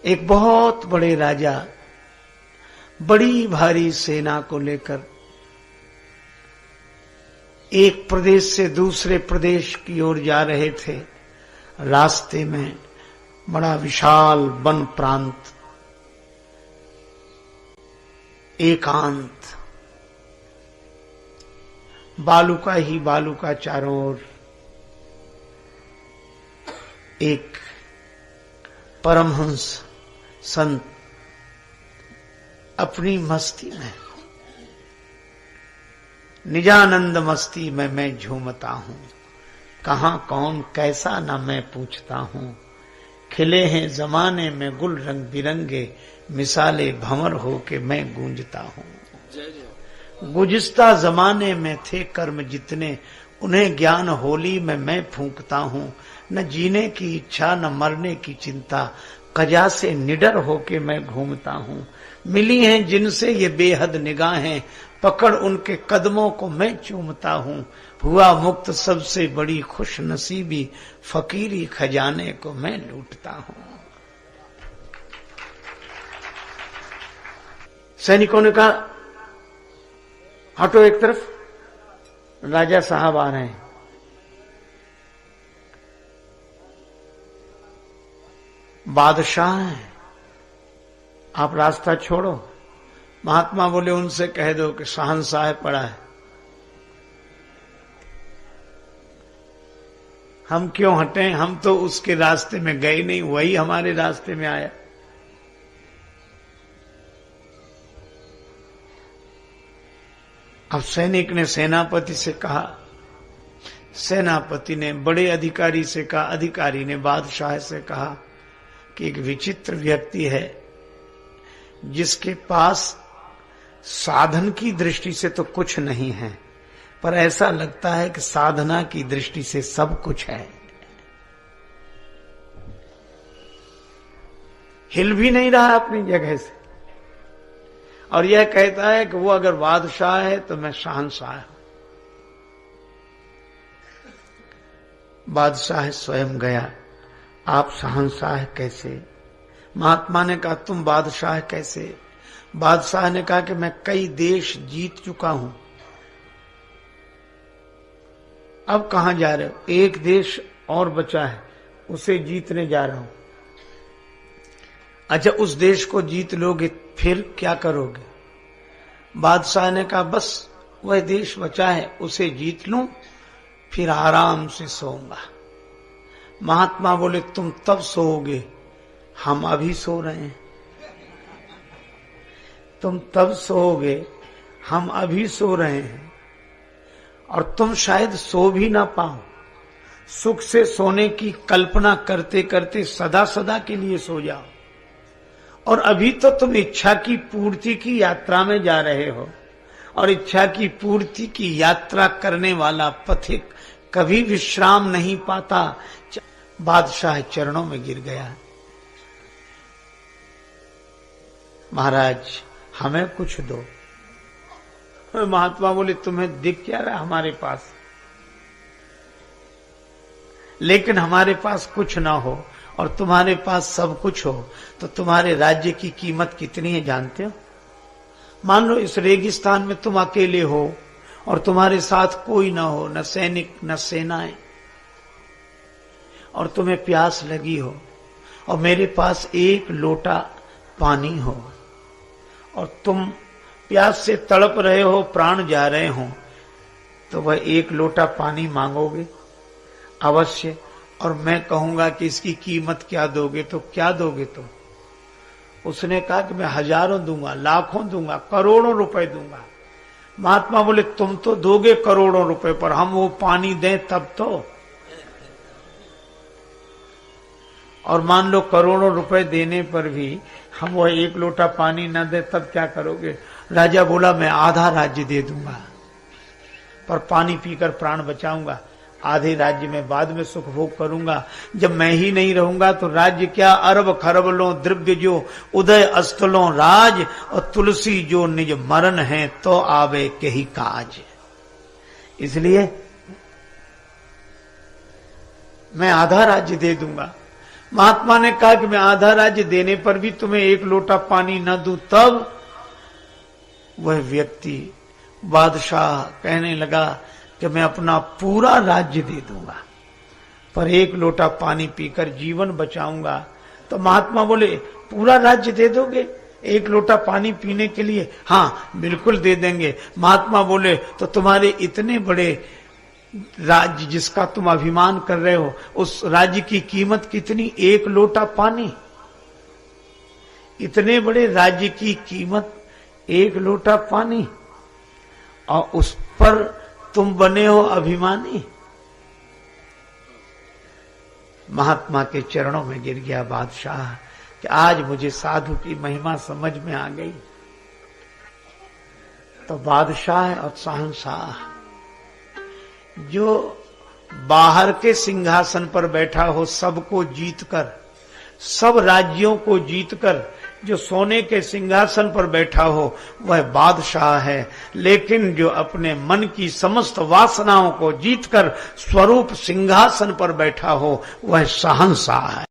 एक बहुत बड़े राजा बड़ी भारी सेना को लेकर एक प्रदेश से दूसरे प्रदेश की ओर जा रहे थे। रास्ते में बड़ा विशाल वन प्रांत, एकांत, बालुका ही बालुका चारों ओर। एक परमहंस संत अपनी मस्ती में, निजानंद मस्ती में मैं झूमता हूं। कहां कौन कैसा ना मैं पूछता हूं। खिले हैं जमाने में गुल रंग बिरंगे, मिसाले भंवर हो के मैं गूंजता हूं। गुजिस्ता जमाने में थे कर्म जितने, उन्हें ज्ञान होली में मैं फूंकता हूं। न जीने की इच्छा न मरने की चिंता, कजा से निडर होके मैं घूमता हूं। मिली हैं जिनसे ये बेहद निगाहें, पकड़ उनके कदमों को मैं चूमता हूं। हुआ मुक्त सबसे बड़ी खुश नसीबी, फकीरी खजाने को मैं लूटता हूं। सैनिकों ने कहा हटो एक तरफ, राजा साहब आ रहे हैं। बादशाह हैं, आप रास्ता छोड़ो। महात्मा बोले उनसे कह दो कि शहंशाह पड़ा है। हम क्यों हटें, हम तो उसके रास्ते में गए नहीं, वही हमारे रास्ते में आया। अब सैनिक ने सेनापति से कहा, सेनापति ने बड़े अधिकारी से कहा, अधिकारी ने बादशाह से कहा कि एक विचित्र व्यक्ति है जिसके पास साधन की दृष्टि से तो कुछ नहीं है, पर ऐसा लगता है कि साधना की दृष्टि से सब कुछ है। हिल भी नहीं रहा अपनी जगह से, और यह कहता है कि वो अगर बादशाह है तो मैं शहंशाह हूं। बादशाह स्वयं गया, आप शहंशाह कैसे? महात्मा ने कहा तुम बादशाह कैसे? बादशाह ने कहा कि मैं कई देश जीत चुका हूं। अब कहां जा रहे हो? एक देश और बचा है, उसे जीतने जा रहा हूं। अच्छा, उस देश को जीत लोगे फिर क्या करोगे? बादशाह ने कहा बस वह देश बचा है, उसे जीत लूं, फिर आराम से सोऊंगा। महात्मा बोले तुम तब सोओगे, हम अभी सो रहे हैं। तुम तब सोओगे, हम अभी सो रहे हैं, और तुम शायद सो भी ना पाओ। सुख से सोने की कल्पना करते करते सदा सदा के लिए सो जाओ। और अभी तो तुम इच्छा की पूर्ति की यात्रा में जा रहे हो, और इच्छा की पूर्ति की यात्रा करने वाला पथिक कभी विश्राम नहीं पाता। बादशाह चरणों में गिर गया, महाराज हमें कुछ दो। महात्मा बोले तुम्हें दिख क्या रहा हमारे पास? लेकिन हमारे पास कुछ ना हो और तुम्हारे पास सब कुछ हो तो तुम्हारे राज्य की कीमत कितनी है जानते हो? मान लो इस रेगिस्तान में तुम अकेले हो और तुम्हारे साथ कोई ना हो, न सैनिक न सेनाएं, और तुम्हें प्यास लगी हो और मेरे पास एक लोटा पानी हो, और तुम प्यास से तड़प रहे हो, प्राण जा रहे हो, तो वह एक लोटा पानी मांगोगे? अवश्य। और मैं कहूंगा कि इसकी कीमत क्या दोगे, तो क्या दोगे तुम? उसने कहा कि मैं हजारों दूंगा, लाखों दूंगा, करोड़ों रुपए दूंगा। महात्मा बोले तुम तो दोगे करोड़ों रुपए, पर हम वो पानी दें तब तो। और मान लो करोड़ों रुपए देने पर भी हम वो एक लोटा पानी न दे तब क्या करोगे? राजा बोला मैं आधा राज्य दे दूंगा, पर पानी पीकर प्राण बचाऊंगा। आधे राज्य में बाद में सुख भोग करूंगा। जब मैं ही नहीं रहूंगा तो राज्य क्या, अरब खरबलों द्रव्य जो उदय अस्थलों राज, और तुलसी जो निज मरण है तो आवे के ही काज। इसलिए मैं आधा राज्य दे दूंगा, महात्मा ने कहा कि मैं आधा राज्य देने पर भी तुम्हें एक लोटा पानी न दूं, तब वह व्यक्ति बादशाह कहने लगा कि मैं अपना पूरा राज्य दे दूंगा, पर एक लोटा पानी पीकर जीवन बचाऊंगा। तो महात्मा बोले, पूरा राज्य दे दोगे एक लोटा पानी पीने के लिए? हाँ बिल्कुल दे देंगे। महात्मा बोले, तो तुम्हारे इतने बड़े राज्य जिसका तुम अभिमान कर रहे हो, उस राज्य की कीमत कितनी? एक लोटा पानी। इतने बड़े राज्य की कीमत एक लोटा पानी, और उस पर तुम बने हो अभिमानी। महात्मा के चरणों में गिर गया बादशाह कि आज मुझे साधु की महिमा समझ में आ गई। तो बादशाह और शहंशाह जो बाहर के सिंहासन पर बैठा हो, सबको जीतकर, सब राज्यों को जीतकर जो सोने के सिंहासन पर बैठा हो वह बादशाह है, लेकिन जो अपने मन की समस्त वासनाओं को जीतकर स्वरूप सिंहासन पर बैठा हो वह शहंशाह है।